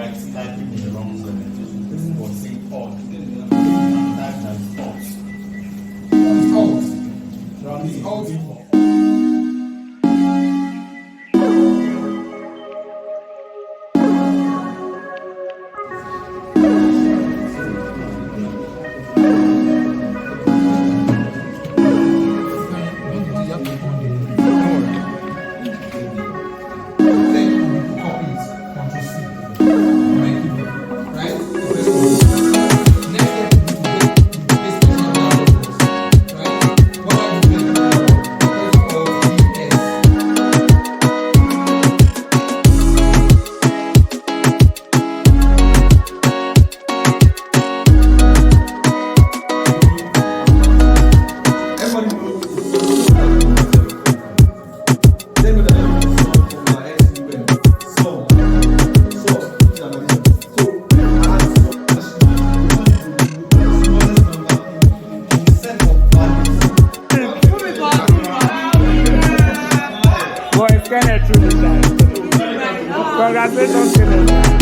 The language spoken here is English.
typing in the wrong zone. This was saying odd. And type as odd. It's odd. Boy, it's kind of true. Congratulations, Kenneth.